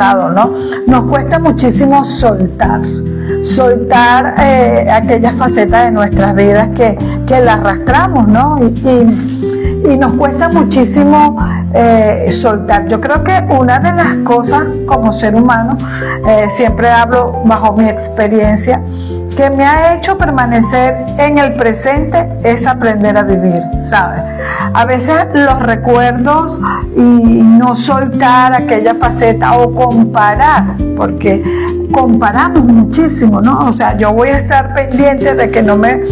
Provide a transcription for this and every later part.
¿no? Nos cuesta muchísimo soltar aquellas facetas de nuestras vidas que las arrastramos, ¿no? Y nos cuesta muchísimo soltar. Yo creo que una de las cosas como ser humano, siempre hablo bajo mi experiencia, que me ha hecho permanecer en el presente es aprender a vivir, ¿sabes? A veces los recuerdos y no soltar aquella faceta o comparar, porque comparamos muchísimo, ¿no? O sea, yo voy a estar pendiente de que no me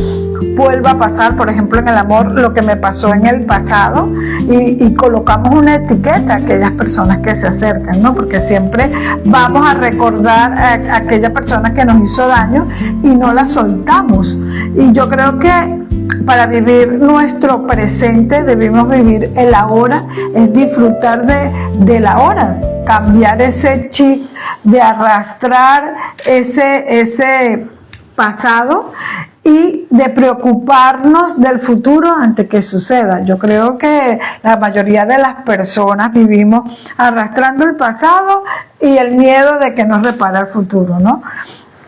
vuelva a pasar, por ejemplo, en el amor, lo que me pasó en el pasado, y colocamos una etiqueta a aquellas personas que se acercan, ¿no? Porque siempre vamos a recordar a aquella persona que nos hizo daño y no la soltamos. Y yo creo que para vivir nuestro presente debemos vivir el ahora, es disfrutar del ahora, cambiar ese chip de arrastrar ese pasado y de preocuparnos del futuro antes que suceda. Yo creo que la mayoría de las personas vivimos arrastrando el pasado y el miedo de que nos repara el futuro, ¿no?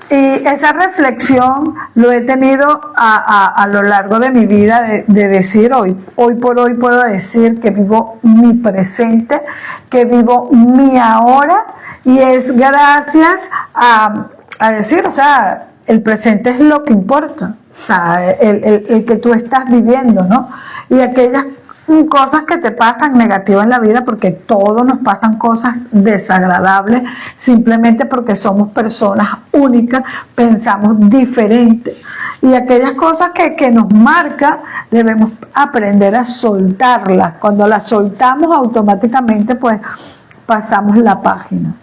Y esa reflexión lo he tenido a lo largo de mi vida, de decir hoy por hoy puedo decir que vivo mi presente, que vivo mi ahora, y es gracias a decir, o sea, el presente es lo que importa, o sea, el que tú estás viviendo, ¿no? Y aquellas cosas que te pasan negativas en la vida, porque todos nos pasan cosas desagradables, simplemente porque somos personas únicas, pensamos diferente. Y aquellas cosas que nos marcan, debemos aprender a soltarlas. Cuando las soltamos, automáticamente pues pasamos la página.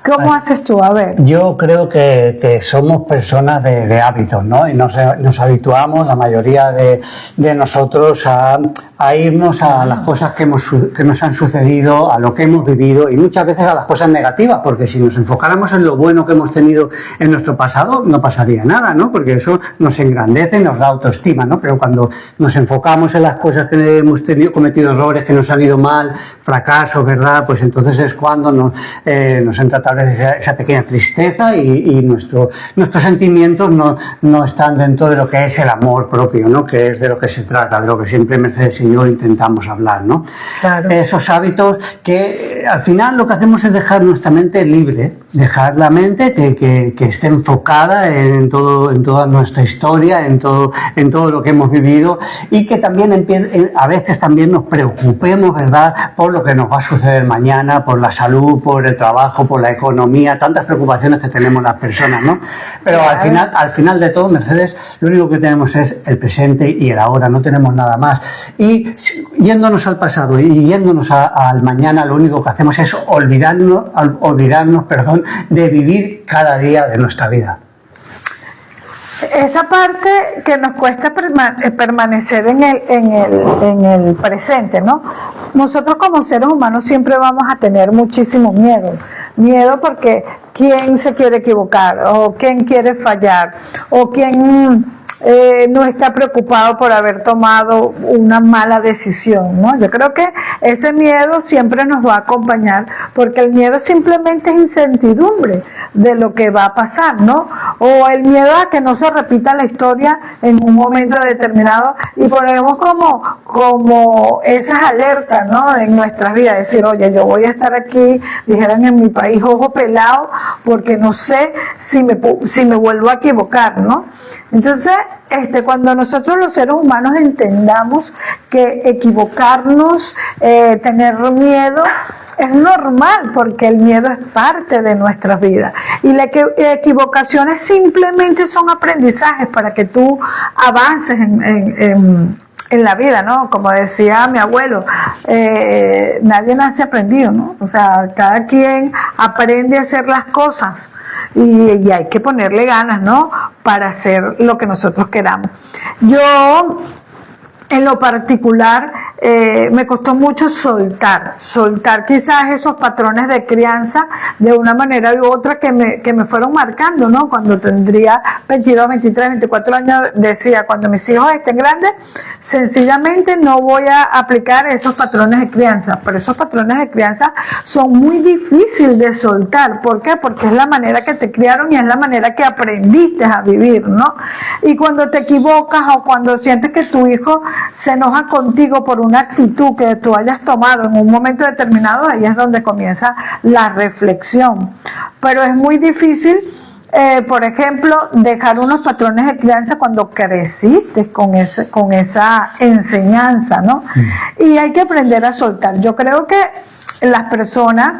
¿Cómo haces tú? A ver. Yo creo que somos personas de hábitos, ¿no? Y nos habituamos, la mayoría de nosotros, a irnos a las cosas que nos han sucedido, a lo que hemos vivido, y muchas veces a las cosas negativas, porque si nos enfocáramos en lo bueno que hemos tenido en nuestro pasado, no pasaría nada, ¿no? Porque eso nos engrandece y nos da autoestima, ¿no? Pero cuando nos enfocamos en las cosas que hemos cometido errores, que nos han ido mal, fracasos, ¿verdad? Pues entonces es cuando nos entra tal vez esa pequeña tristeza y nuestros sentimientos no están dentro de lo que es el amor propio, ¿no? Que es de lo que se trata, de lo que siempre Mercedes y yo intentamos hablar, ¿no? Claro. Esos hábitos que al final lo que hacemos es dejar nuestra mente libre, dejar la mente que esté enfocada en toda nuestra historia, en todo lo que hemos vivido, y que también a veces también nos preocupemos, ¿verdad?, por lo que nos va a suceder mañana, por la salud, por el trabajo, por la economía, tantas preocupaciones que tenemos las personas, ¿no? Pero claro, al final de todo, Mercedes, lo único que tenemos es el presente y el ahora, no tenemos nada más. Y yéndonos al pasado y yéndonos al mañana, lo único que hacemos es olvidarnos, de vivir cada día de nuestra vida. esa parte que nos cuesta permanecer en el presente, ¿no? Nosotros como seres humanos siempre vamos a tener muchísimo miedo porque ¿quién se quiere equivocar? O ¿quién quiere fallar? O ¿quién no está preocupado por haber tomado una mala decisión, ¿no? Yo creo que ese miedo siempre nos va a acompañar, porque el miedo simplemente es incertidumbre de lo que va a pasar, ¿no? O el miedo a que no se repita la historia en un momento determinado, y ponemos como esas alertas, ¿no?, en nuestras vidas, decir, oye, yo voy a estar aquí, dijeran en mi país, ojo pelado, porque no sé si me vuelvo a equivocar, ¿no? Entonces, cuando nosotros los seres humanos entendamos que equivocarnos, tener miedo, es normal, porque el miedo es parte de nuestras vidas. Y las equivocaciones simplemente son aprendizajes para que tú avances en la vida, ¿no? Como decía mi abuelo, nadie nace aprendido, ¿no? O sea, cada quien aprende a hacer las cosas. Y hay que ponerle ganas, ¿no?, para hacer lo que nosotros queramos. Yo, en lo particular, me costó mucho soltar quizás esos patrones de crianza de una manera u otra que me fueron marcando, ¿no? Cuando tendría 22, 23, 24 años, decía, cuando mis hijos estén grandes, sencillamente no voy a aplicar esos patrones de crianza, pero esos patrones de crianza son muy difíciles de soltar. ¿Por qué? Porque es la manera que te criaron y es la manera que aprendiste a vivir, ¿no? Y cuando te equivocas o cuando sientes que tu hijo se enoja contigo por una actitud que tú hayas tomado en un momento determinado, ahí es donde comienza la reflexión. Pero es muy difícil, por ejemplo, dejar unos patrones de crianza cuando creciste con esa enseñanza, ¿no? Y hay que aprender a soltar. Yo creo que las personas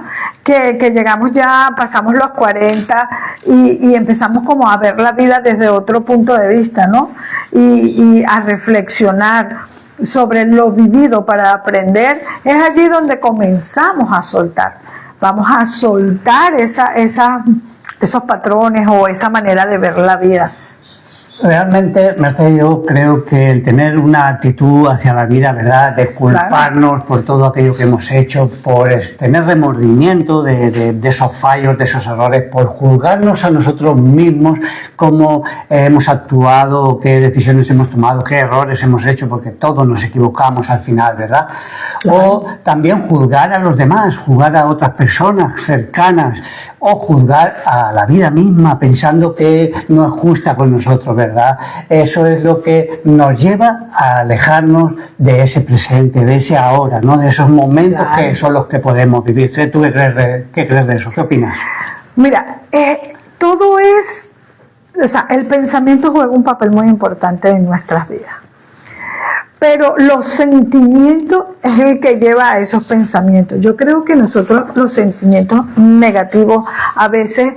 que llegamos ya, pasamos los 40 y empezamos como a ver la vida desde otro punto de vista, ¿no? Y a reflexionar sobre lo vivido para aprender, es allí donde comenzamos a soltar. Vamos a soltar esos patrones o esa manera de ver la vida. Realmente, Mercedes, yo creo que el tener una actitud hacia la vida, ¿verdad?, de culparnos por todo aquello que hemos hecho, por tener remordimiento de esos fallos, de esos errores, por juzgarnos a nosotros mismos, cómo hemos actuado, qué decisiones hemos tomado, qué errores hemos hecho, porque todos nos equivocamos al final, ¿verdad? O también juzgar a los demás, juzgar a otras personas cercanas, o juzgar a la vida misma, pensando que no es justa con nosotros, ¿verdad? Eso es lo que nos lleva a alejarnos de ese presente, de ese ahora, ¿no? De esos momentos que son los que podemos vivir. ¿Tú qué crees de eso? ¿Qué opinas? Mira, todo es, o sea, el pensamiento juega un papel muy importante en nuestras vidas. Pero los sentimientos es el que lleva a esos pensamientos. Yo creo que nosotros los sentimientos negativos a veces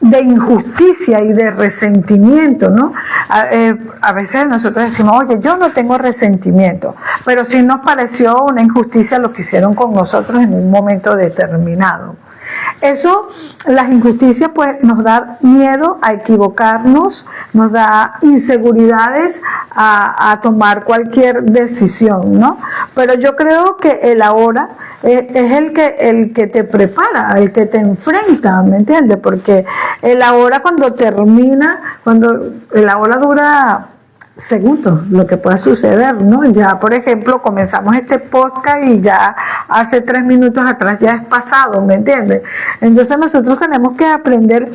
de injusticia y de resentimiento, ¿no? A veces nosotros decimos, oye, yo no tengo resentimiento, pero sí nos pareció una injusticia lo que hicieron con nosotros en un momento determinado. Eso, las injusticias, pues nos da miedo a equivocarnos, nos da inseguridades a tomar cualquier decisión, ¿no? Pero yo creo que el ahora es el que te prepara, el que te enfrenta, ¿me entiendes? Porque el ahora cuando termina, cuando el ahora dura segundos, lo que pueda suceder, ¿no? Ya, por ejemplo, comenzamos este podcast y ya hace 3 minutos atrás ya es pasado, ¿me entiendes? Entonces nosotros tenemos que aprender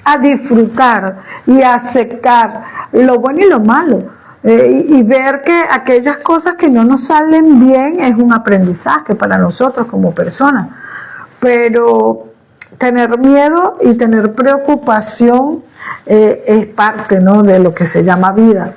a disfrutar y a aceptar lo bueno y lo malo, y ver que aquellas cosas que no nos salen bien es un aprendizaje para nosotros como personas, pero tener miedo y tener preocupación es parte, ¿no?, de lo que se llama vida.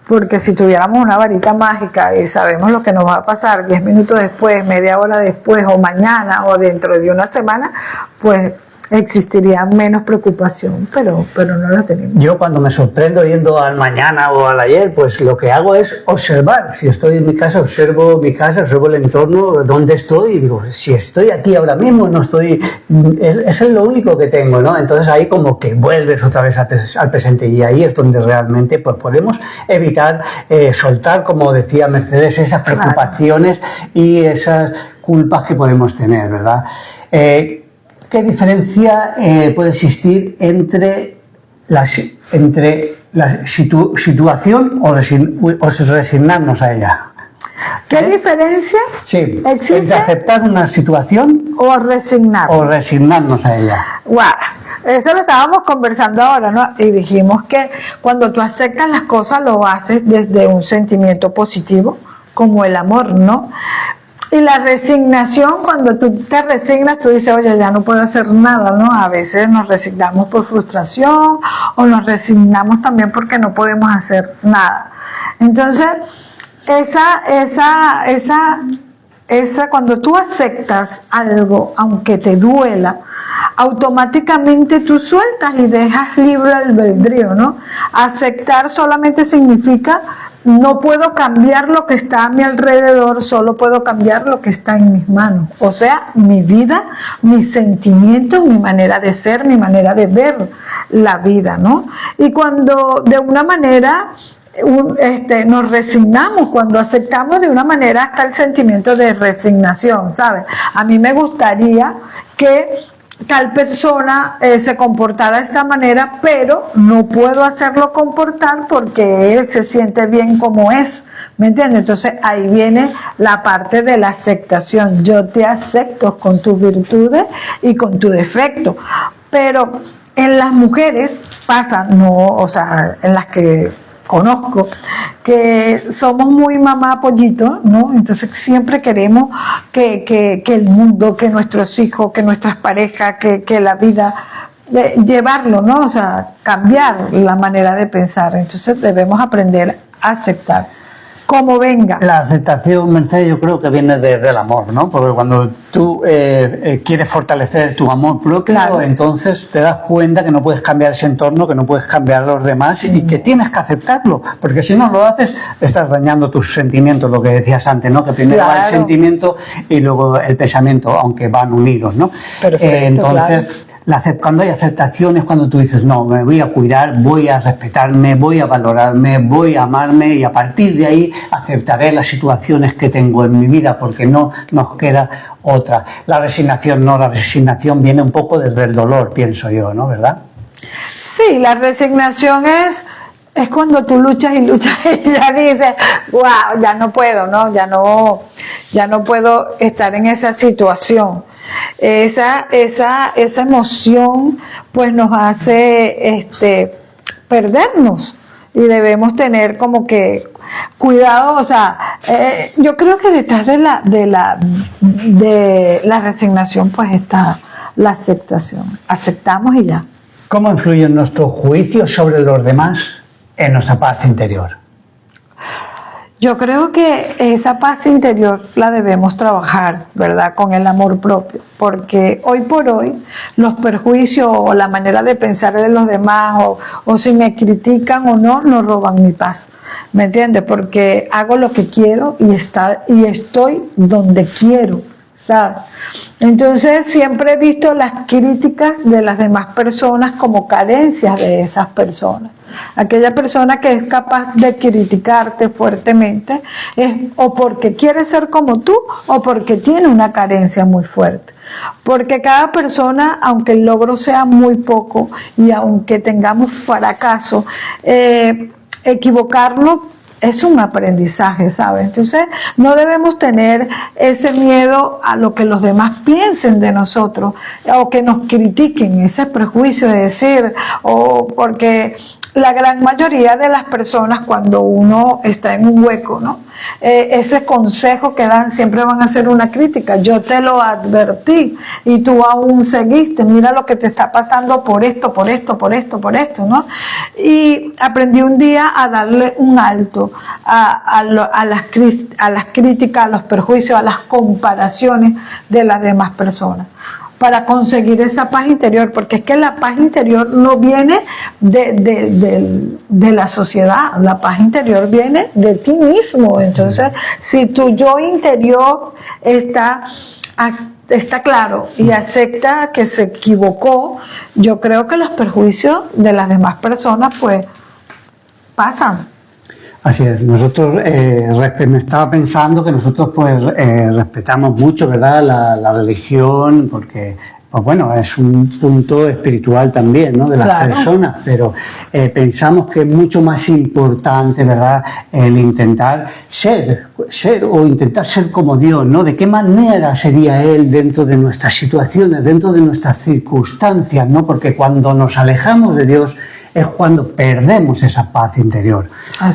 Porque si tuviéramos una varita mágica y sabemos lo que nos va a pasar 10 minutos después, media hora después, o mañana, o dentro de una semana, pues existiría menos preocupación, pero no la tenemos. Yo cuando me sorprendo yendo al mañana o al ayer, pues lo que hago es observar. Si estoy en mi casa, observo mi casa, observo el entorno, dónde estoy, y digo, si estoy aquí ahora mismo, no estoy... Es lo único que tengo, ¿no? Entonces ahí como que vuelves otra vez al presente, y ahí es donde realmente pues podemos evitar soltar, como decía Mercedes, esas preocupaciones y esas culpas que podemos tener, ¿verdad? ¿Qué diferencia puede existir entre la situación o resignarnos a ella? ¿Qué diferencia existe entre aceptar una situación o resignarnos a ella? Wow. Eso lo estábamos conversando ahora, ¿no? Y dijimos que cuando tú aceptas las cosas lo haces desde un sentimiento positivo, como el amor, ¿no? Y la resignación, cuando tú te resignas, tú dices, oye, ya no puedo hacer nada, ¿no? A veces nos resignamos por frustración o nos resignamos también porque no podemos hacer nada. Entonces, cuando tú aceptas algo, aunque te duela, automáticamente tú sueltas y dejas libre albedrío, ¿no? Aceptar solamente significa no puedo cambiar lo que está a mi alrededor, solo puedo cambiar lo que está en mis manos. O sea, mi vida, mis sentimientos, mi manera de ser, mi manera de ver la vida, ¿no? Y cuando de una manera nos resignamos, cuando aceptamos de una manera hasta el sentimiento de resignación, ¿sabes? A mí me gustaría que tal persona se comportara de esta manera, pero no puedo hacerlo comportar porque él se siente bien como es, ¿me entiendes? Entonces ahí viene la parte de la aceptación. Yo te acepto con tus virtudes y con tu defecto, pero en las mujeres pasa, en las que conozco, que somos muy mamá pollito, ¿no? Entonces siempre queremos que el mundo, que nuestros hijos, que nuestras parejas, que la vida, llevarlo, ¿no? O sea, cambiar la manera de pensar. Entonces debemos aprender a aceptar como venga. La aceptación, Mercedes, yo creo que viene del amor, ¿no? Porque cuando tú quieres fortalecer tu amor propio, claro, entonces te das cuenta que no puedes cambiar ese entorno, que no puedes cambiar a los demás y que tienes que aceptarlo, porque si no lo haces, estás dañando tus sentimientos, lo que decías antes, ¿no? Que primero va el sentimiento y luego el pensamiento, aunque van unidos, ¿no? Perfecto, entonces, claro. Cuando hay aceptación es cuando tú dices, no, me voy a cuidar, voy a respetarme, voy a valorarme, voy a amarme y a partir de ahí aceptaré las situaciones que tengo en mi vida porque no nos queda otra. La resignación no, la resignación viene un poco desde el dolor, pienso yo, ¿no? ¿Verdad? Sí, la resignación es cuando tú luchas y luchas y ya dices, wow, ya no puedo, ¿no? Ya no puedo estar en esa situación. Esa emoción pues nos hace perdernos y debemos tener como que cuidado, o sea, yo creo que detrás de la resignación pues está la aceptación, aceptamos y ya. ¿Cómo influyen nuestros juicios sobre los demás en nuestra paz interior? Yo creo que esa paz interior la debemos trabajar, ¿verdad? Con el amor propio, porque hoy por hoy los perjuicios o la manera de pensar de los demás o si me critican o no, nos roban mi paz, ¿me entiendes? Porque hago lo que quiero y estoy donde quiero, ¿sabes? Entonces siempre he visto las críticas de las demás personas como carencias de esas personas. Aquella persona que es capaz de criticarte fuertemente es o porque quiere ser como tú o porque tiene una carencia muy fuerte. Porque cada persona, aunque el logro sea muy poco y aunque tengamos fracaso, equivocarnos es un aprendizaje, ¿sabes? Entonces no debemos tener ese miedo a lo que los demás piensen de nosotros o que nos critiquen, ese prejuicio de decir, o porque la gran mayoría de las personas cuando uno está en un hueco, ¿no? Ese consejo que dan siempre van a hacer una crítica. Yo te lo advertí y tú aún seguiste. Mira lo que te está pasando por esto, ¿no? Y aprendí un día a darle un alto a las críticas, a los perjuicios, a las comparaciones de las demás personas, para conseguir esa paz interior, porque es que la paz interior no viene de la sociedad, la paz interior viene de ti mismo. Entonces, si tu yo interior está claro y acepta que se equivocó, yo creo que los perjuicios de las demás personas pues pasan. Así es, nosotros me estaba pensando que nosotros pues respetamos mucho, ¿verdad?, la religión, porque pues bueno, es un punto espiritual también, ¿no?, de las personas, pero pensamos que es mucho más importante, ¿verdad?, el intentar ser o intentar ser como Dios, ¿no? ¿De qué manera sería Él dentro de nuestras situaciones, dentro de nuestras circunstancias, ¿no? Porque cuando nos alejamos de Dios es cuando perdemos esa paz interior.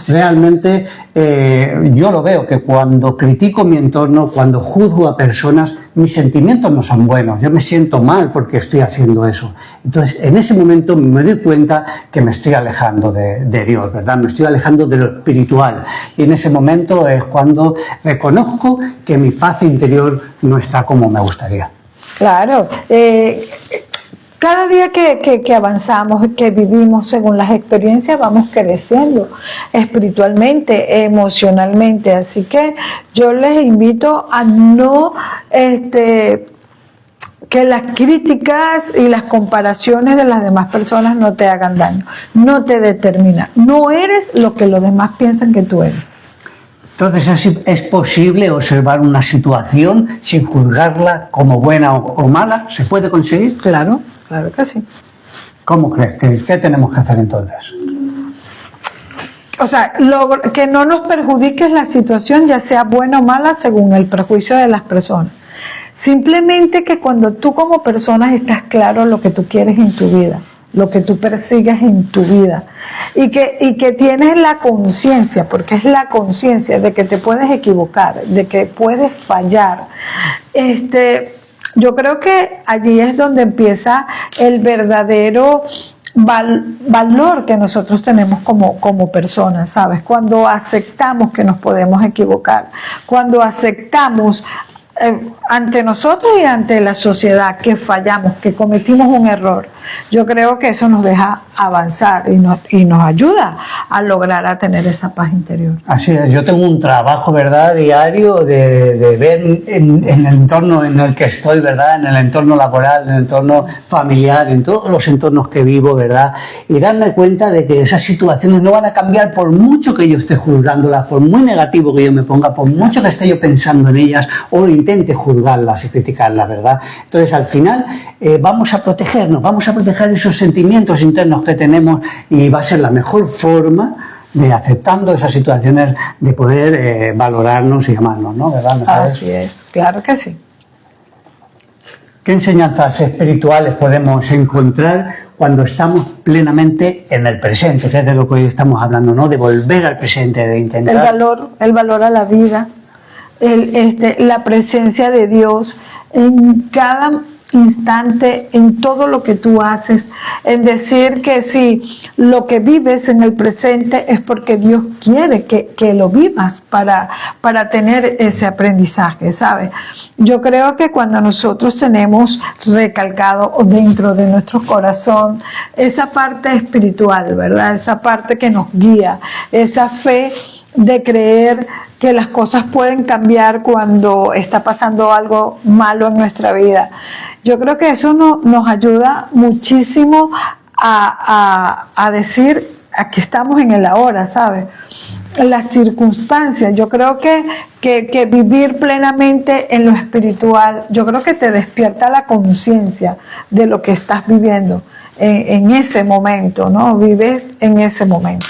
Realmente yo lo veo que cuando critico mi entorno, cuando juzgo a personas, mis sentimientos no son buenos, yo me siento mal porque estoy haciendo eso. Entonces en ese momento me doy cuenta que me estoy alejando de Dios, ¿verdad? Me estoy alejando de lo espiritual y en ese momento es cuando reconozco que mi paz interior no está como me gustaría. Claro, cada día que avanzamos, que vivimos según las experiencias, vamos creciendo espiritualmente, emocionalmente. Así que yo les invito a no que las críticas y las comparaciones de las demás personas no te hagan daño, no te determinan, no eres lo que los demás piensan que tú eres. Entonces, ¿es posible observar una situación sin juzgarla como buena o mala? ¿Se puede conseguir? Claro, claro que sí. ¿Cómo crees? ¿Qué tenemos que hacer entonces? O sea, que no nos perjudique la situación, ya sea buena o mala, según el prejuicio de las personas. Simplemente que cuando tú como persona estás claro lo que tú quieres en tu vida, lo que tú persigues en tu vida, y que tienes la conciencia, porque es la conciencia de que te puedes equivocar, de que puedes fallar. Yo creo que allí es donde empieza el verdadero valor que nosotros tenemos como personas, ¿sabes? Cuando aceptamos que nos podemos equivocar, cuando aceptamos ante nosotros y ante la sociedad que fallamos, que cometimos un error, yo creo que eso nos deja avanzar y nos ayuda a lograr a tener esa paz interior. Así es, yo tengo un trabajo, ¿verdad?, diario de ver en el entorno en el que estoy, ¿verdad?, en el entorno laboral, en el entorno familiar, en todos los entornos que vivo, ¿verdad?, y darme cuenta de que esas situaciones no van a cambiar por mucho que yo esté juzgándolas, por muy negativo que yo me ponga, por mucho que esté yo pensando en ellas o intente juzgarlas y criticarlas, ¿verdad? Entonces, al final, vamos a protegernos, vamos a proteger esos sentimientos internos que tenemos y va a ser la mejor forma de, aceptando esas situaciones, de poder valorarnos y amarnos, ¿no? ¿Verdad? Así es, claro que sí. ¿Qué enseñanzas espirituales podemos encontrar cuando estamos plenamente en el presente? Que es de lo que hoy estamos hablando, ¿no? De volver al presente, de intentar... El valor a la vida, la presencia de Dios en cada instante, en todo lo que tú haces, en decir que si lo que vives en el presente es porque Dios quiere que lo vivas para tener ese aprendizaje, ¿sabes? Yo creo que cuando nosotros tenemos recalcado dentro de nuestro corazón esa parte espiritual, ¿verdad? Esa parte que nos guía, esa fe de creer que las cosas pueden cambiar cuando está pasando algo malo en nuestra vida. Yo creo que eso nos ayuda muchísimo a decir, aquí estamos en el ahora, ¿sabes? Las circunstancias, yo creo que vivir plenamente en lo espiritual, yo creo que te despierta la conciencia de lo que estás viviendo en ese momento, ¿no? Vives en ese momento.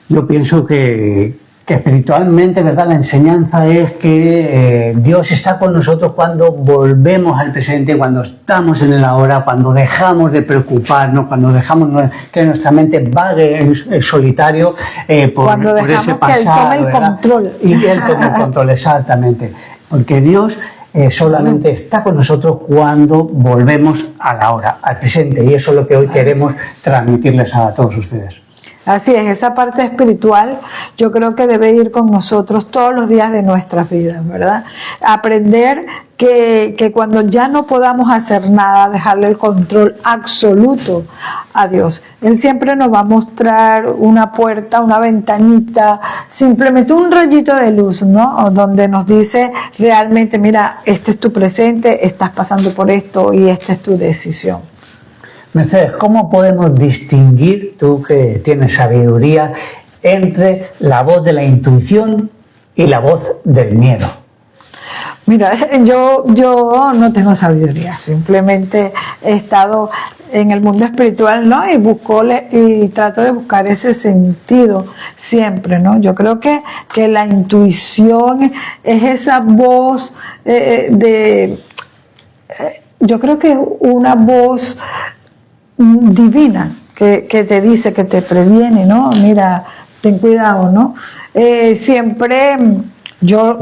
Yo pienso que espiritualmente, ¿verdad?, la enseñanza es que Dios está con nosotros cuando volvemos al presente, cuando estamos en el ahora, cuando dejamos de preocuparnos, cuando dejamos que nuestra mente vague en solitario por ese pasado, que Él tome el control. Y que Él tome el control, exactamente. Porque Dios solamente está con nosotros cuando volvemos al ahora, al presente. Y eso es lo que hoy queremos transmitirles a todos ustedes. Así es, esa parte espiritual yo creo que debe ir con nosotros todos los días de nuestras vidas, ¿verdad? Aprender que cuando ya no podamos hacer nada, dejarle el control absoluto a Dios. Él siempre nos va a mostrar una puerta, una ventanita, simplemente un rayito de luz, ¿no? Donde nos dice realmente, mira, este es tu presente, estás pasando por esto y esta es tu decisión. Mercedes, ¿cómo podemos distinguir, tú que tienes sabiduría, entre la voz de la intuición y la voz del miedo? Mira, yo no tengo sabiduría, simplemente he estado en el mundo espiritual, ¿no? Y trato de buscar ese sentido siempre, ¿no? Yo creo que la intuición es esa voz yo creo que es una voz divina que te dice, que te previene, ¿no? Mira, ten cuidado, ¿no? Siempre yo,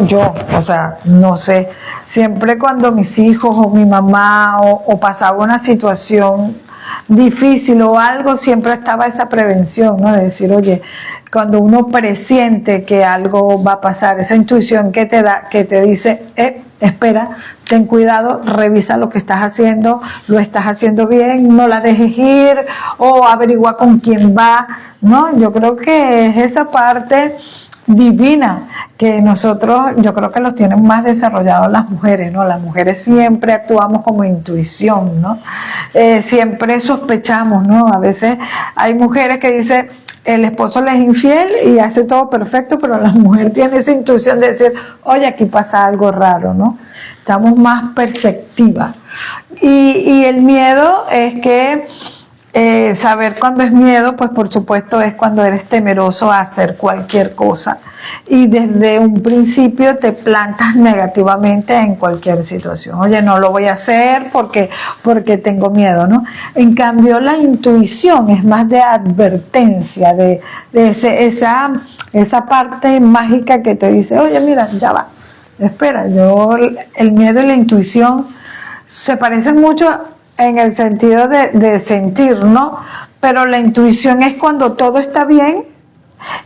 o sea, no sé, siempre cuando mis hijos o mi mamá o pasaba una situación difícil o algo, siempre estaba esa prevención, ¿no? De decir, oye, cuando uno presiente que algo va a pasar, esa intuición que te da, que te dice, espera, ten cuidado, revisa lo que estás haciendo, lo estás haciendo bien, no la dejes ir, o averigua con quién va, ¿no? Yo creo que es esa parte divina que nosotros, yo creo que los tienen más desarrollados las mujeres, ¿no? Las mujeres siempre actuamos como intuición, ¿no? Siempre sospechamos, ¿no? A veces hay mujeres que dicen el esposo le es infiel y hace todo perfecto, pero la mujer tiene esa intuición de decir, oye, aquí pasa algo raro, ¿no? Estamos más perceptivas. Y el miedo es que saber cuándo es miedo, pues por supuesto es cuando eres temeroso a hacer cualquier cosa y desde un principio te plantas negativamente en cualquier situación. Oye, no lo voy a hacer porque tengo miedo, ¿no? En cambio, la intuición es más de advertencia, de esa parte mágica que te dice, oye, mira, ya va, espera, el miedo y la intuición se parecen mucho en el sentido de sentir, ¿no? Pero la intuición es cuando todo está bien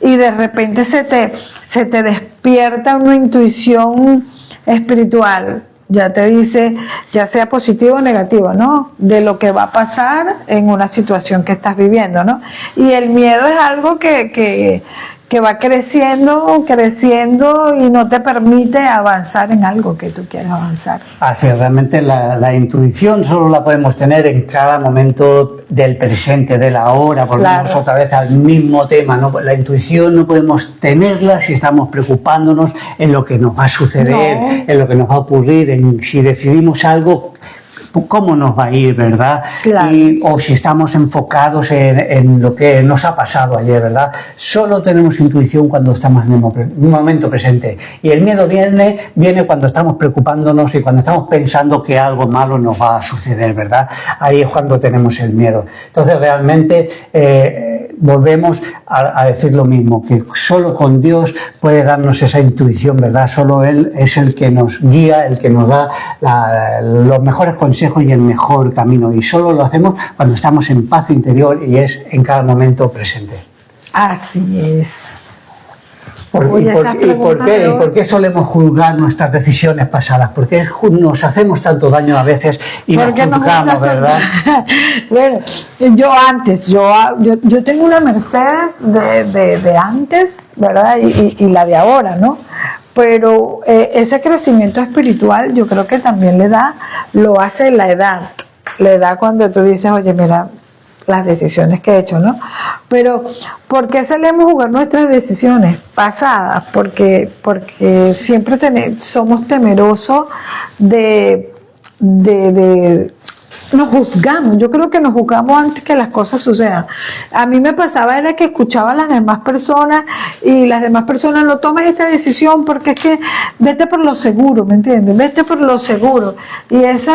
y de repente se te despierta una intuición espiritual, ya te dice, ya sea positivo o negativo, ¿no? De lo que va a pasar en una situación que estás viviendo, ¿no? Y el miedo es algo que va creciendo y no te permite avanzar en algo que tú quieres avanzar. Así, realmente la intuición solo la podemos tener en cada momento del presente, de la hora, volvemos otra vez al mismo tema, ¿no? La intuición no podemos tenerla si estamos preocupándonos en lo que nos va a suceder, en lo que nos va a ocurrir, en si decidimos algo, cómo nos va a ir, ¿verdad? Claro. O si estamos enfocados en lo que nos ha pasado ayer, ¿verdad? Solo tenemos intuición cuando estamos en un momento presente. Y el miedo viene cuando estamos preocupándonos y cuando estamos pensando que algo malo nos va a suceder, ¿verdad? Ahí es cuando tenemos el miedo. Entonces, realmente, volvemos a decir lo mismo, que solo con Dios puede darnos esa intuición, ¿verdad? Solo Él es el que nos guía, el que nos da los mejores consejos y el mejor camino, y solo lo hacemos cuando estamos en paz interior y es en cada momento presente. Así es. ¿Por qué solemos juzgar nuestras decisiones pasadas? ¿Por qué nos hacemos tanto daño a veces y nos juzgamos, verdad? Bueno, yo tengo una Mercedes de antes, ¿verdad? Y la de ahora, ¿no? Pero ese crecimiento espiritual yo creo que también lo hace la edad cuando tú dices, oye, mira, las decisiones que he hecho, ¿no? Pero, ¿por qué solemos jugar nuestras decisiones pasadas? Porque siempre somos temerosos nos juzgamos, yo creo que nos juzgamos antes que las cosas sucedan. A mí me pasaba era que escuchaba a las demás personas y las demás personas no toman esta decisión porque es que vete por lo seguro, ¿me entiendes? Vete por lo seguro. Y irse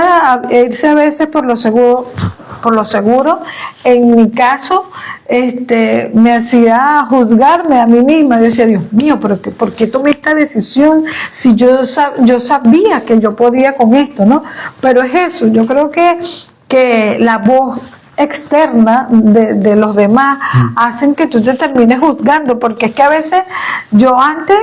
a veces por lo seguro, en mi caso, me hacía juzgarme a mí misma. Yo decía, Dios mío, ¿por qué tomé esta decisión si yo sabía que yo podía con esto, ¿no? Pero es eso, yo creo que la voz externa de los demás hacen que tú te termines juzgando, porque es que a veces yo antes,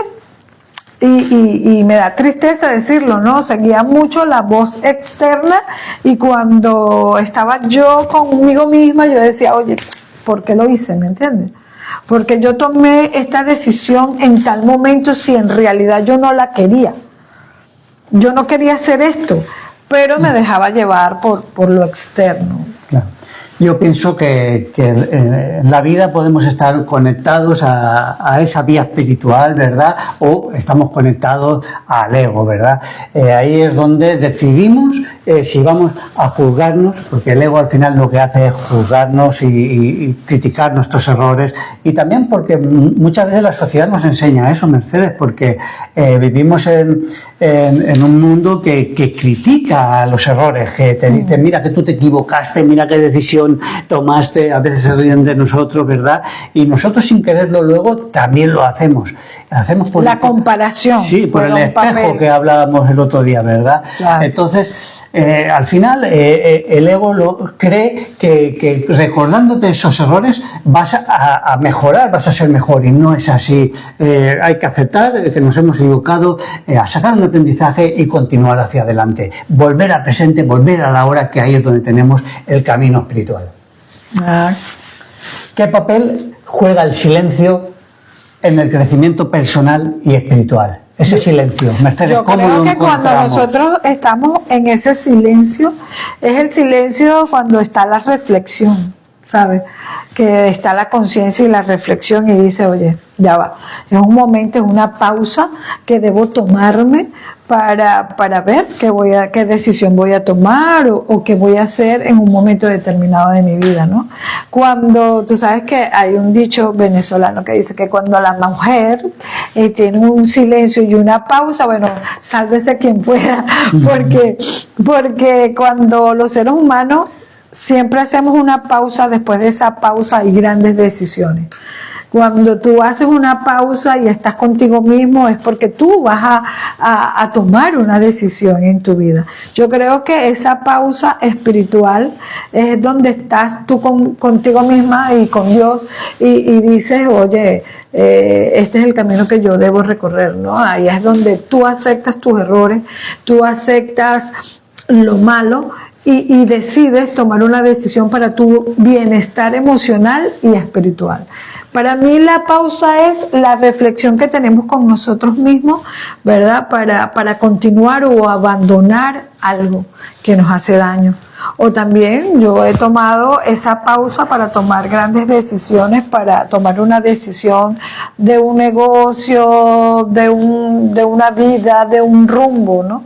y me da tristeza decirlo, ¿no? Seguía mucho la voz externa y cuando estaba yo conmigo misma yo decía, oye, ¿por qué lo hice? ¿Me entiendes? Porque yo tomé esta decisión en tal momento si en realidad yo no la quería. Yo no quería hacer esto, pero me dejaba llevar por lo externo. Claro. Yo pienso que en la vida podemos estar conectados a esa vía espiritual, ¿verdad? O estamos conectados al ego, ¿verdad? Ahí es donde decidimos si vamos a juzgarnos, porque el ego al final lo que hace es juzgarnos y criticar nuestros errores, y también porque muchas veces la sociedad nos enseña eso, Mercedes, porque vivimos en un mundo que critica los errores, que te dice, mira que tú te equivocaste, mira qué decisión tomaste, a veces se ríen de nosotros, ¿verdad? Y nosotros sin quererlo luego también lo hacemos. Hacemos por la comparación. Sí, por el espejo que hablábamos el otro día, ¿verdad? Claro. Entonces, al final, el ego cree que recordándote esos errores vas a mejorar, vas a ser mejor, y no es así. Hay que aceptar que nos hemos equivocado, a sacar un aprendizaje y continuar hacia adelante. Volver al presente, volver a la hora, que ahí es donde tenemos el camino espiritual. ¿Qué papel juega el silencio en el crecimiento personal y espiritual? Ese silencio, Mercedes, Yo ¿cómo creo lo que cuando encontramos? nosotros estamos en ese silencio, es el silencio cuando está la reflexión, ¿sabes? Que está la conciencia y la reflexión y dice, oye, ya va, es un momento, es una pausa que debo tomarme para ver qué decisión voy a tomar o qué voy a hacer en un momento determinado de mi vida, ¿no? Cuando, tú sabes que hay un dicho venezolano que dice que cuando la mujer tiene un silencio y una pausa, bueno, sálvese quien pueda, porque cuando los seres humanos siempre hacemos una pausa, después de esa pausa hay grandes decisiones. Cuando tú haces una pausa y estás contigo mismo es porque tú vas a tomar una decisión en tu vida. Yo creo que esa pausa espiritual es donde estás tú contigo misma y con Dios y dices, oye, este es el camino que yo debo recorrer, ¿no? Ahí es donde tú aceptas tus errores, tú aceptas lo malo y decides tomar una decisión para tu bienestar emocional y espiritual. Para mí la pausa es la reflexión que tenemos con nosotros mismos, ¿verdad? Para continuar o abandonar algo que nos hace daño. O también yo he tomado esa pausa para tomar grandes decisiones, para tomar una decisión de un negocio, de una vida, de un rumbo, ¿no?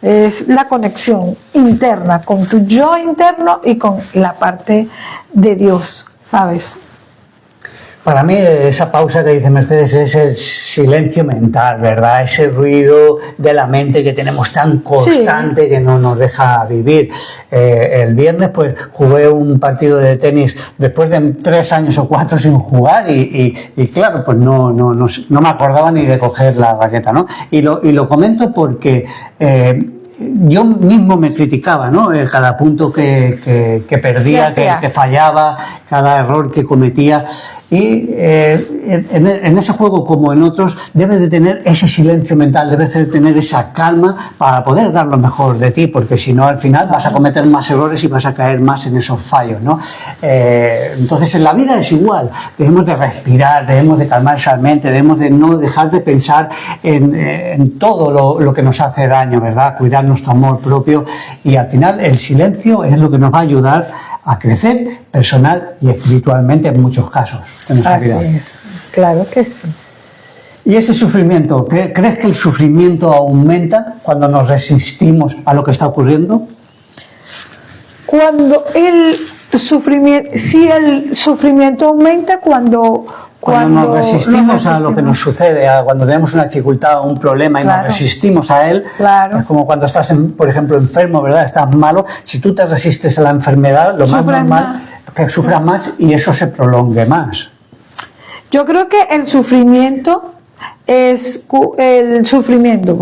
Es la conexión interna con tu yo interno y con la parte de Dios, ¿sabes? Para mí esa pausa que dice Mercedes es el silencio mental, ¿verdad? Ese ruido de la mente que tenemos tan constante, sí, que no nos deja vivir. El viernes pues jugué un partido de tenis después de 3 años o 4 sin jugar y claro, pues no me acordaba ni de coger la raqueta, ¿no? Y lo comento porque yo mismo me criticaba, ¿no? Cada punto que perdía, que fallaba, cada error que cometía. Y en ese juego, como en otros, debes de tener ese silencio mental, debes de tener esa calma para poder dar lo mejor de ti, porque si no, al final vas a cometer más errores y vas a caer más en esos fallos, ¿no? Entonces, en la vida es igual. Debemos de respirar, debemos de calmar esa mente, debemos de no dejar de pensar en todo lo que nos hace daño, ¿verdad? Cuidar nuestro amor propio y al final el silencio es lo que nos va a ayudar a crecer personal y espiritualmente en muchos casos de nuestra vida. Así es, claro que sí. ¿Y ese sufrimiento? ¿Crees que el sufrimiento aumenta cuando nos resistimos a lo que está ocurriendo? Cuando el sufrimiento aumenta cuando nos resistimos a lo que nos sucede, cuando tenemos una dificultad o un problema y nos resistimos a él, es como cuando estás, por ejemplo, enfermo, ¿verdad? Estás malo, si tú te resistes a la enfermedad, lo más normal es que sufras más y eso se prolongue más. Yo creo que el sufrimiento es el sufrimiento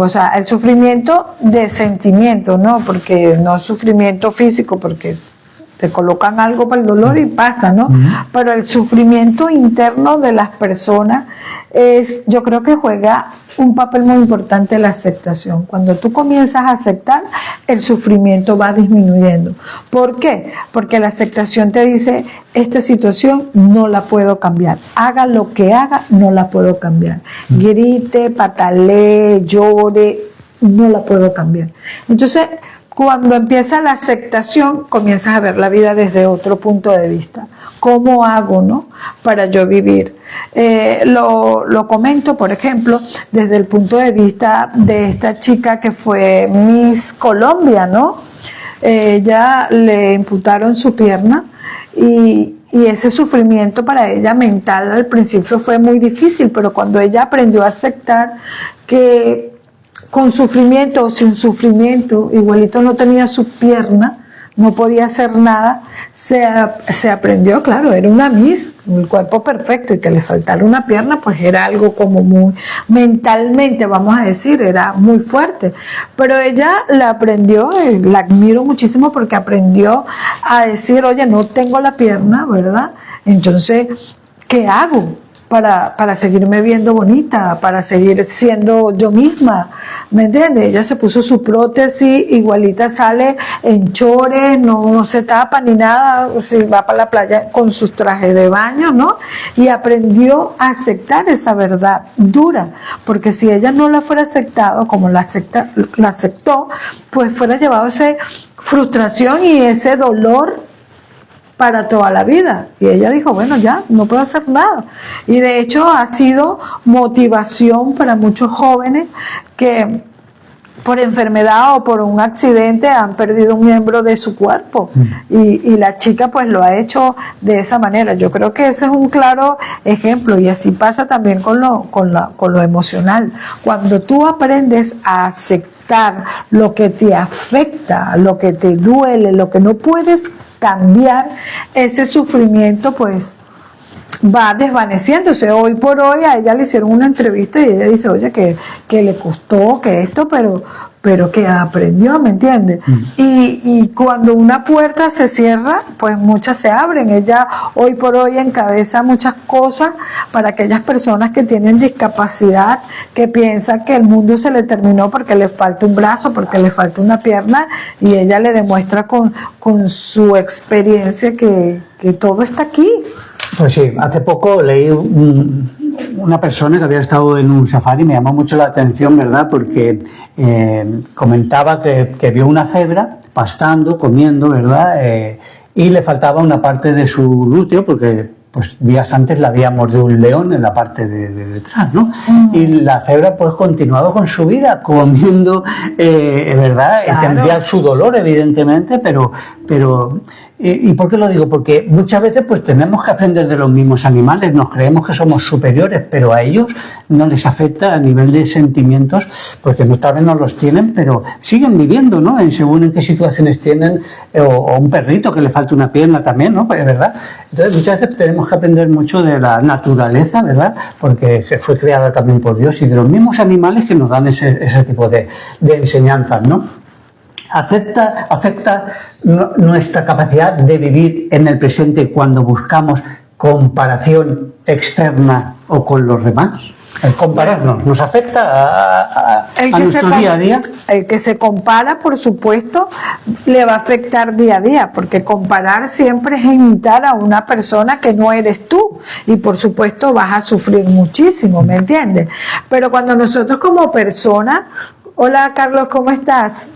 de sentimiento, ¿no? Porque no sufrimiento físico, porque te colocan algo para el dolor y pasa, ¿no? Pero el sufrimiento interno de las personas yo creo que juega un papel muy importante en la aceptación. Cuando tú comienzas a aceptar, el sufrimiento va disminuyendo. ¿Por qué? Porque la aceptación te dice, esta situación no la puedo cambiar. Haga lo que haga, no la puedo cambiar. Grite, patalee, llore, no la puedo cambiar. Entonces, cuando empieza la aceptación, comienzas a ver la vida desde otro punto de vista. ¿Cómo hago, no? Para yo vivir. Lo comento, por ejemplo, desde el punto de vista de esta chica que fue Miss Colombia, ¿no? Ella le imputaron su pierna y ese sufrimiento para ella mental al principio fue muy difícil, pero cuando ella aprendió a aceptar que con sufrimiento o sin sufrimiento, igualito no tenía su pierna, no podía hacer nada, se aprendió, claro, era una Miss, el cuerpo perfecto y que le faltara una pierna, pues era algo como muy, mentalmente vamos a decir, era muy fuerte, pero ella la aprendió, la admiro muchísimo porque aprendió a decir, oye, no tengo la pierna, ¿verdad? Entonces, ¿qué hago para seguirme viendo bonita, para seguir siendo yo misma, ¿me entiendes? Ella se puso su prótesis, igualita sale en chores, no se tapa ni nada, se va para la playa con sus trajes de baño, ¿no? Y aprendió a aceptar esa verdad dura, porque si ella no la fuera aceptado como la aceptó, pues fuera llevado esa frustración y ese dolor para toda la vida. Y ella dijo, bueno, ya, no puedo hacer nada. Y de hecho ha sido motivación para muchos jóvenes que por enfermedad o por un accidente han perdido un miembro de su cuerpo. Y la chica pues lo ha hecho de esa manera. Yo creo que ese es un claro ejemplo, y así pasa también con lo emocional. Cuando tú aprendes a aceptar lo que te afecta, lo que te duele, lo que no puedes cambiar, ese sufrimiento pues va desvaneciéndose. Hoy por hoy a ella le hicieron una entrevista y ella dice, oye, que le costó, que esto, pero que aprendió, ¿me entiendes? Y cuando una puerta se cierra, pues muchas se abren. Ella hoy por hoy encabeza muchas cosas para aquellas personas que tienen discapacidad, que piensan que el mundo se le terminó porque le falta un brazo, porque le falta una pierna, y ella le demuestra con su experiencia que todo está aquí. Pues sí, hace poco leí una persona que había estado en un safari, me llamó mucho la atención, ¿verdad? Porque comentaba que vio una cebra pastando, comiendo, ¿verdad? Y le faltaba una parte de su glúteo porque pues días antes la había mordido un león en la parte de detrás, ¿no? Y la cebra pues continuaba con su vida comiendo, ¿verdad? Claro. Tendría su dolor evidentemente, pero ¿y por qué lo digo? Porque muchas veces pues tenemos que aprender de los mismos animales, nos creemos que somos superiores, pero a ellos no les afecta a nivel de sentimientos, porque tal vez no los tienen, pero siguen viviendo, ¿no? Según en qué situaciones tienen, o un perrito que le falta una pierna también, ¿no? ¿Verdad? Entonces muchas veces tenemos que aprender mucho de la naturaleza, ¿verdad? Porque fue creada también por Dios, y de los mismos animales que nos dan ese tipo de enseñanzas, ¿no? Afecta nuestra capacidad de vivir en el presente cuando buscamos comparación externa o con los demás. El compararnos nos afecta a nuestro día a día. El que se compara, por supuesto, le va a afectar día a día, porque comparar siempre es imitar a una persona que no eres tú, y por supuesto vas a sufrir muchísimo, ¿me entiendes? Pero cuando nosotros como persona, hola Carlos, ¿cómo estás?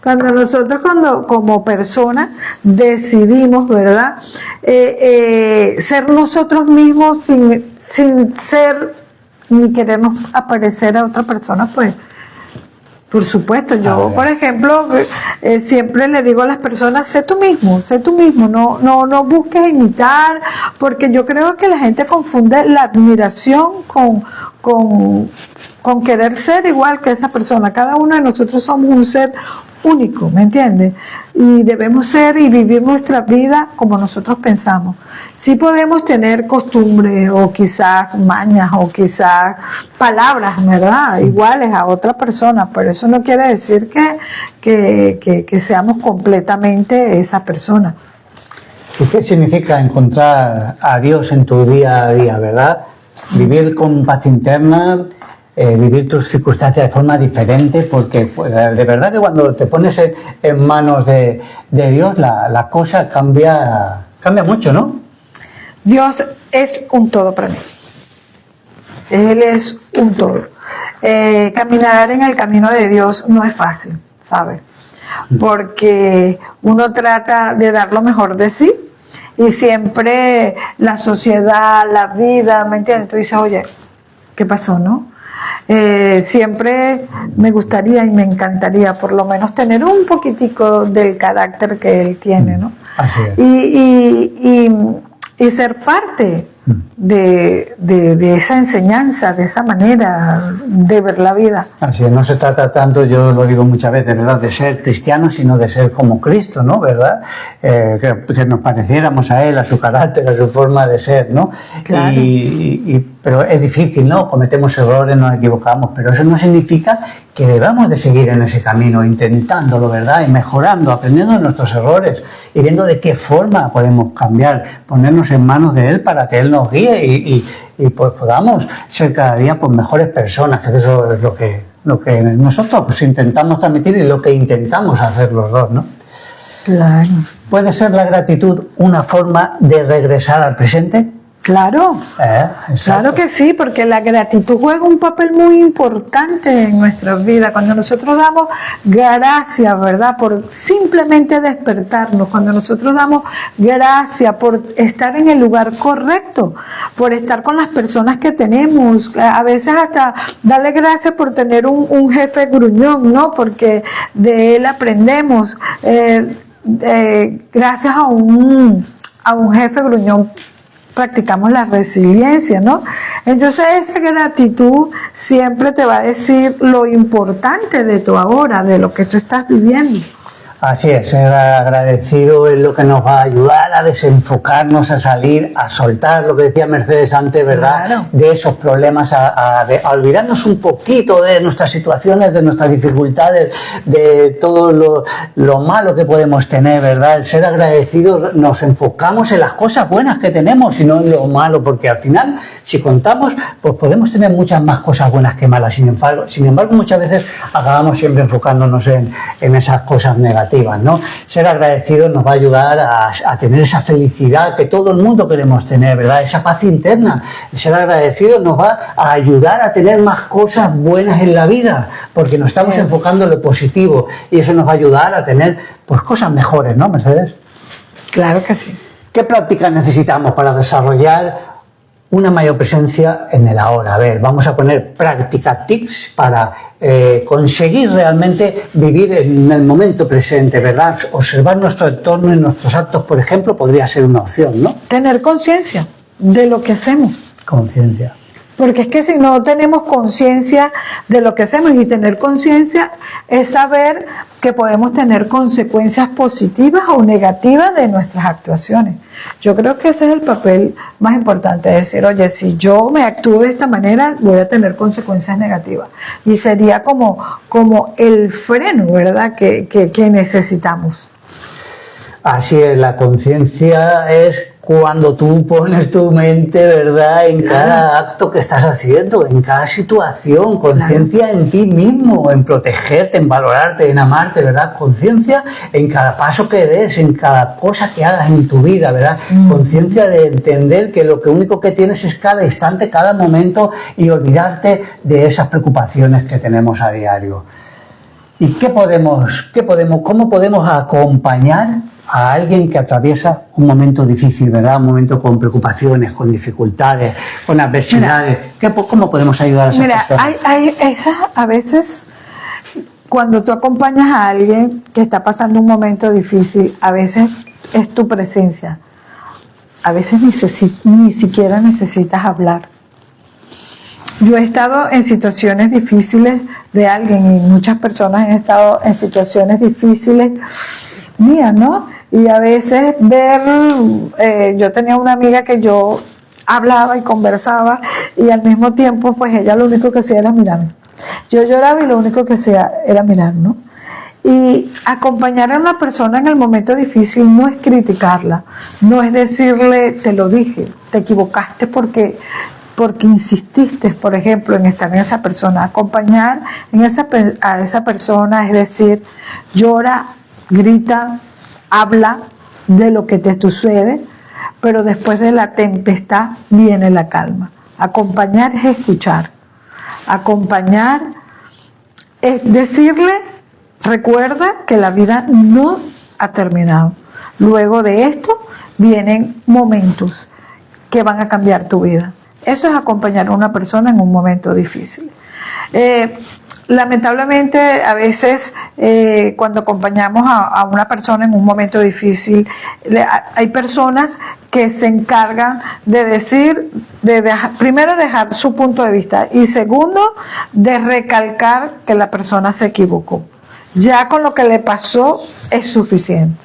Cuando nosotros como persona decidimos, ¿verdad? Ser nosotros mismos sin ser ni querernos aparecer a otra persona, pues por supuesto, yo por ejemplo siempre le digo a las personas, sé tú mismo, no busques imitar, porque yo creo que la gente confunde la admiración con querer ser igual que esa persona. Cada uno de nosotros somos un ser único, ¿me entiendes? Y debemos ser y vivir nuestra vida como nosotros pensamos. Sí podemos tener costumbres o quizás mañas o quizás palabras, ¿verdad? Iguales a otra persona, pero eso no quiere decir que seamos completamente esa persona. ¿Y qué significa encontrar a Dios en tu día a día, verdad? Vivir con paz interna, vivir tus circunstancias de forma diferente, porque pues, de verdad que cuando te pones en manos de Dios, la cosa cambia mucho, ¿no? Dios es un todo para mí. Él es un todo. Caminar en el camino de Dios no es fácil, ¿sabes? Porque uno trata de dar lo mejor de sí, y siempre la sociedad, la vida, ¿me entiendes? Tú dices, oye, ¿qué pasó, no? Siempre me gustaría y me encantaría por lo menos tener un poquitico del carácter que él tiene, ¿no? Así es. Y ser parte de esa enseñanza, de esa manera de ver la vida. Así es, no se trata tanto, yo lo digo muchas veces, ¿verdad?, de ser cristiano, sino de ser como Cristo, ¿no?, ¿verdad? Que nos pareciéramos a Él, a su carácter, a su forma de ser, ¿no? Claro. Y pero es difícil, ¿no? Cometemos errores, nos equivocamos, pero eso no significa que debamos de seguir en ese camino, intentándolo, ¿verdad? Y mejorando, aprendiendo de nuestros errores y viendo de qué forma podemos cambiar, ponernos en manos de Él para que Él nos guíe y pues podamos ser cada día pues mejores personas, que eso es lo que nosotros pues intentamos transmitir y lo que intentamos hacer los dos, ¿no? Claro. ¿Puede ser la gratitud una forma de regresar al presente? Claro, claro que sí, porque la gratitud juega un papel muy importante en nuestras vidas. Cuando nosotros damos gracias, ¿verdad? Por simplemente despertarnos, cuando nosotros damos gracias por estar en el lugar correcto, por estar con las personas que tenemos, a veces hasta darle gracias por tener un jefe gruñón, ¿no? Porque de él aprendemos, gracias a un jefe gruñón practicamos la resiliencia, ¿no? Entonces esa gratitud siempre te va a decir lo importante de tu ahora, de lo que tú estás viviendo. Así es, ser agradecido es lo que nos va a ayudar a desenfocarnos, a salir, a soltar lo que decía Mercedes antes, ¿verdad? Claro. De esos problemas, a olvidarnos un poquito de nuestras situaciones, de nuestras dificultades, de todo lo malo que podemos tener, ¿verdad? El ser agradecidos nos enfocamos en las cosas buenas que tenemos y no en lo malo, porque al final, si contamos, pues podemos tener muchas más cosas buenas que malas. Sin embargo, muchas veces acabamos siempre enfocándonos en esas cosas negativas, ¿no? Ser agradecidos nos va a ayudar a tener esa felicidad que todo el mundo queremos tener, ¿verdad? Esa paz interna. Ser agradecidos nos va a ayudar a tener más cosas buenas en la vida, porque nos estamos enfocando en lo positivo y eso nos va a ayudar a tener pues cosas mejores, ¿no, Mercedes? Claro que sí. ¿Qué prácticas necesitamos para desarrollar una mayor presencia en el ahora? A ver, vamos a poner práctica, tips para conseguir realmente vivir en el momento presente, ¿verdad? Observar nuestro entorno y nuestros actos, por ejemplo, podría ser una opción, ¿no? Tener conciencia de lo que hacemos. Conciencia. Porque es que si no tenemos conciencia de lo que hacemos, y tener conciencia es saber que podemos tener consecuencias positivas o negativas de nuestras actuaciones. Yo creo que ese es el papel más importante, es decir, oye, si yo me actúo de esta manera, voy a tener consecuencias negativas. Y sería como el freno, ¿verdad?, que necesitamos. Así es, la conciencia es cuando tú pones tu mente, ¿verdad?, en cada acto que estás haciendo, en cada situación, conciencia en ti mismo, en protegerte, en valorarte, en amarte, ¿verdad? Conciencia en cada paso que des, en cada cosa que hagas en tu vida, ¿verdad? Conciencia de entender que lo único que tienes es cada instante, cada momento y olvidarte de esas preocupaciones que tenemos a diario. ¿Y cómo podemos acompañar a alguien que atraviesa un momento difícil, ¿verdad? Un momento con preocupaciones, con dificultades, con adversidades? ¿Cómo podemos ayudar a esas personas? A veces, cuando tú acompañas a alguien que está pasando un momento difícil, a veces es tu presencia. A veces ni siquiera necesitas hablar. Yo he estado en situaciones difíciles de alguien y muchas personas han estado en situaciones difíciles mías, ¿no? Y a veces yo tenía una amiga que yo hablaba y conversaba y al mismo tiempo pues ella lo único que hacía era mirarme. Yo lloraba y lo único que hacía era mirar, ¿no? Y acompañar a una persona en el momento difícil no es criticarla, no es decirle, te lo dije, te equivocaste porque insististe, por ejemplo, en estar en esa persona. Acompañar a esa persona es decir, llora, grita, habla de lo que te sucede, pero después de la tempestad viene la calma. Acompañar es escuchar. Acompañar es decirle, recuerda que la vida no ha terminado. Luego de esto vienen momentos que van a cambiar tu vida. Eso es acompañar a una persona en un momento difícil. Lamentablemente, a veces cuando acompañamos a una persona en un momento difícil, hay personas que se encargan de decir, primero dejar su punto de vista y segundo, de recalcar que la persona se equivocó. Ya con lo que le pasó es suficiente.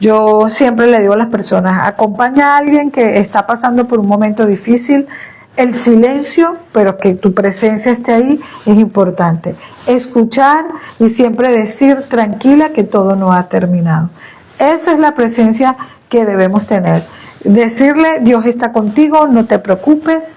Yo siempre le digo a las personas, acompaña a alguien que está pasando por un momento difícil, El silencio, pero que tu presencia esté ahí, es importante. Escuchar y siempre decir tranquila que todo no ha terminado. Esa es la presencia que debemos tener. Decirle, Dios está contigo, no te preocupes,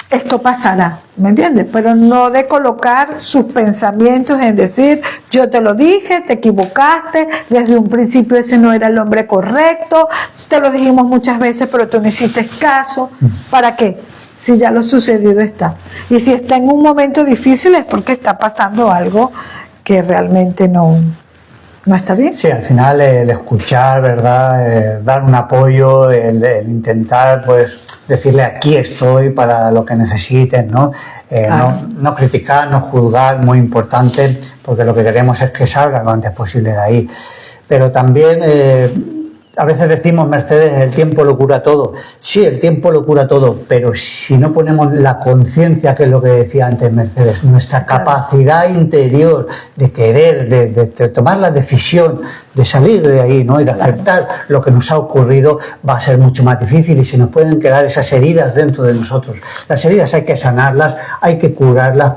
esto pasará, ¿me entiendes? Pero no de colocar sus pensamientos en decir, yo te lo dije, te equivocaste, desde un principio ese no era el hombre correcto, te lo dijimos muchas veces, pero tú no hiciste caso. ¿Para qué? Si ya lo sucedido está. Y si está en un momento difícil es porque está pasando algo que realmente no está bien. Sí, al final el escuchar, ¿verdad? Dar un apoyo, el intentar, pues, decirle aquí estoy para lo que necesiten, ¿no? Claro. No criticar, no juzgar, muy importante, porque lo que queremos es que salga lo antes posible de ahí. Pero también, a veces decimos, Mercedes, el tiempo lo cura todo. Sí, el tiempo lo cura todo, pero si no ponemos la conciencia, que es lo que decía antes Mercedes, nuestra capacidad interior de querer, de tomar la decisión, de salir de ahí, ¿no? Y de aceptar lo que nos ha ocurrido, va a ser mucho más difícil y se nos pueden quedar esas heridas dentro de nosotros. Las heridas hay que sanarlas, hay que curarlas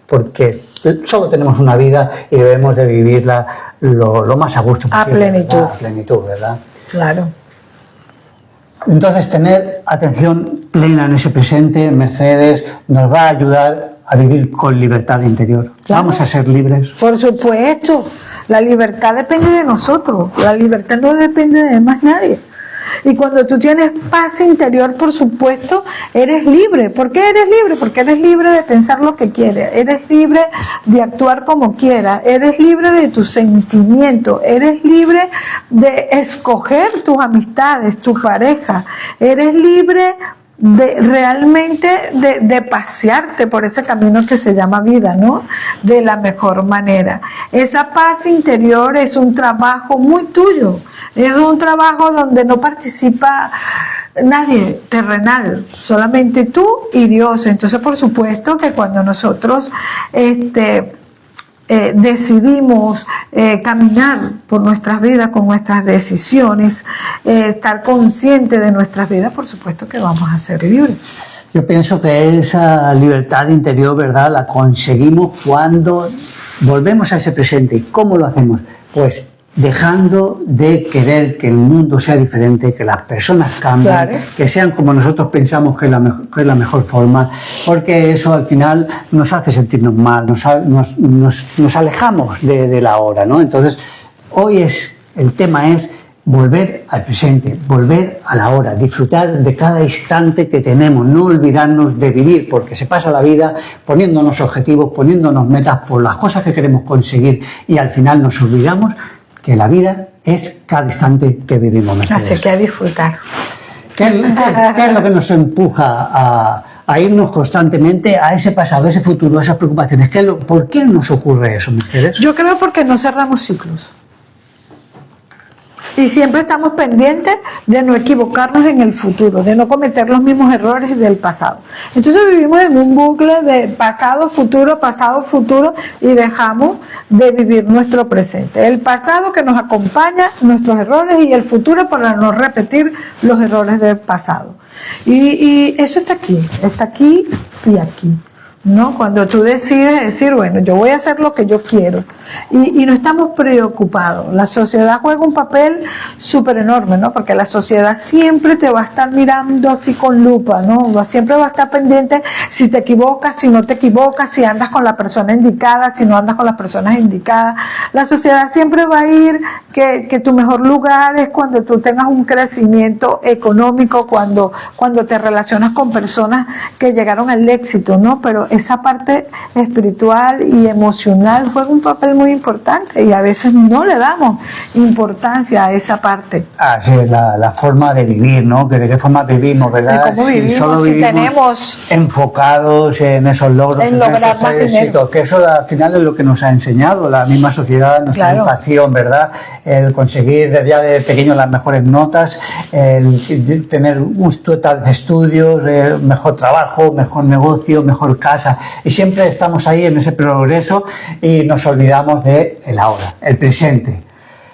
porque solo tenemos una vida y debemos de vivirla lo más a gusto posible. A plenitud. ¿Verdad? A plenitud, ¿verdad? Claro. Entonces, tener atención plena en ese presente, Mercedes, nos va a ayudar a vivir con libertad interior. Claro. Vamos a ser libres. Por supuesto, la libertad depende de nosotros, la libertad no depende de más nadie. Y cuando tú tienes paz interior, por supuesto, eres libre. ¿Por qué eres libre? Porque eres libre de pensar lo que quieres, eres libre de actuar como quieras, eres libre de tus sentimientos, eres libre de escoger tus amistades, tu pareja, eres libre de realmente de pasearte por ese camino que se llama vida, ¿no? De la mejor manera. Esa paz interior es un trabajo muy tuyo, es un trabajo donde no participa nadie terrenal, solamente tú y Dios. Entonces, por supuesto que cuando nosotros decidimos caminar por nuestras vidas con nuestras decisiones, estar conscientes de nuestras vidas, por supuesto que vamos a ser libres. Yo pienso que esa libertad interior, ¿verdad?, la conseguimos cuando volvemos a ese presente. ¿Y cómo lo hacemos? Pues dejando de querer que el mundo sea diferente, que las personas cambien, claro, que sean como nosotros pensamos que es la mejor forma, porque eso al final nos hace sentirnos mal, nos alejamos de la hora, ¿no? Entonces, hoy el tema es volver al presente, volver a la hora, disfrutar de cada instante que tenemos, no olvidarnos de vivir, porque se pasa la vida poniéndonos objetivos, poniéndonos metas por las cosas que queremos conseguir y al final nos olvidamos que la vida es cada instante que vivimos. Así que a disfrutar. ¿Qué es lo que nos empuja a irnos constantemente a ese pasado, a ese futuro, a esas preocupaciones? ¿Por qué nos ocurre eso, Mercedes? Yo creo porque no cerramos ciclos. Y siempre estamos pendientes de no equivocarnos en el futuro, de no cometer los mismos errores del pasado. Entonces vivimos en un bucle de pasado, futuro, y dejamos de vivir nuestro presente. El pasado que nos acompaña, nuestros errores, y el futuro para no repetir los errores del pasado. Y eso está aquí y aquí, ¿no? Cuando tú decides decir, bueno, yo voy a hacer lo que yo quiero y no estamos preocupados. La sociedad juega un papel súper enorme, ¿no? Porque la sociedad siempre te va a estar mirando así con lupa, ¿no? Siempre va a estar pendiente si te equivocas, si no te equivocas, si andas con la persona indicada, si no andas con las personas indicadas. La sociedad siempre va a ir que tu mejor lugar es cuando tú tengas un crecimiento económico, cuando te relacionas con personas que llegaron al éxito, ¿no? Pero esa parte espiritual y emocional juega un papel muy importante y a veces no le damos importancia a esa parte. Sí, la forma de vivir, ¿no? Que de qué forma vivimos, ¿verdad? De cómo vivimos, si solo vivimos tenemos enfocados en esos logros, en lograr más dinero. Que eso al final es lo que nos ha enseñado la misma sociedad, nuestra educación, ¿verdad? El conseguir ya de pequeño las mejores notas, el tener un total de estudios, mejor trabajo, mejor negocio, mejor casa. Y siempre estamos ahí en ese progreso y nos olvidamos de el ahora, el presente.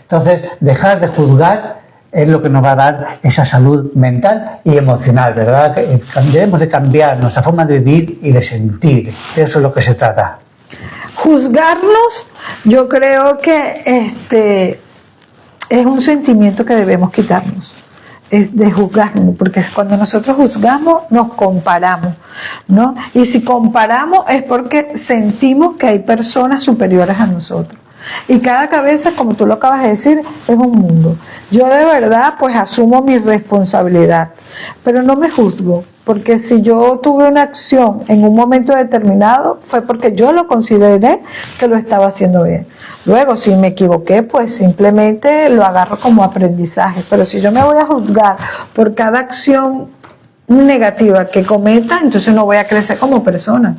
Entonces, dejar de juzgar es lo que nos va a dar esa salud mental y emocional, ¿verdad? Debemos de cambiar nuestra forma de vivir y de sentir. De eso es lo que se trata. Juzgarnos, yo creo que es un sentimiento que debemos quitarnos. Es de juzgarnos, porque cuando nosotros juzgamos nos comparamos, ¿no? Y si comparamos es porque sentimos que hay personas superiores a nosotros. Y cada cabeza, como tú lo acabas de decir, es un mundo. Yo de verdad pues asumo mi responsabilidad, pero no me juzgo, porque si yo tuve una acción en un momento determinado fue porque yo lo consideré que lo estaba haciendo bien. Luego, si me equivoqué, pues simplemente lo agarro como aprendizaje. Pero si yo me voy a juzgar por cada acción negativa que cometa, entonces no voy a crecer como persona.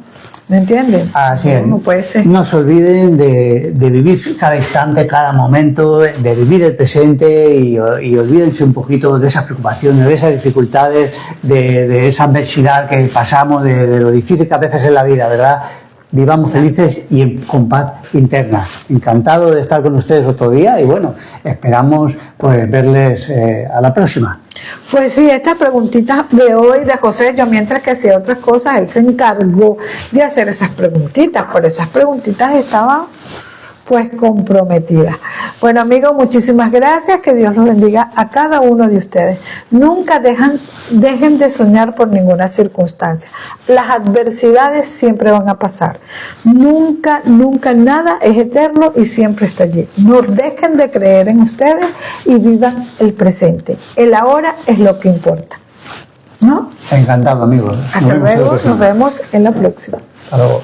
¿Me entienden? Así es. No puede ser. No se olviden de vivir cada instante, cada momento, de vivir el presente y olvídense un poquito de esas preocupaciones, de esas dificultades, de esa adversidad que pasamos, de lo difícil que a veces es la vida, ¿verdad? Vivamos felices y con paz interna. Encantado de estar con ustedes otro día y bueno, esperamos pues verles a la próxima. Pues sí, estas preguntitas de hoy de José, yo mientras que hacía otras cosas, él se encargó de hacer esas preguntitas, pero esas preguntitas estaban pues comprometidas. Bueno amigos, muchísimas gracias, que Dios los bendiga a cada uno de ustedes. Nunca dejen de soñar por ninguna circunstancia. Las adversidades siempre van a pasar. Nunca nada es eterno y siempre está allí. No dejen de creer en ustedes y vivan el presente. El ahora es lo que importa, ¿no? Encantado, amigos. Hasta luego, nos vemos en la próxima. Hasta luego.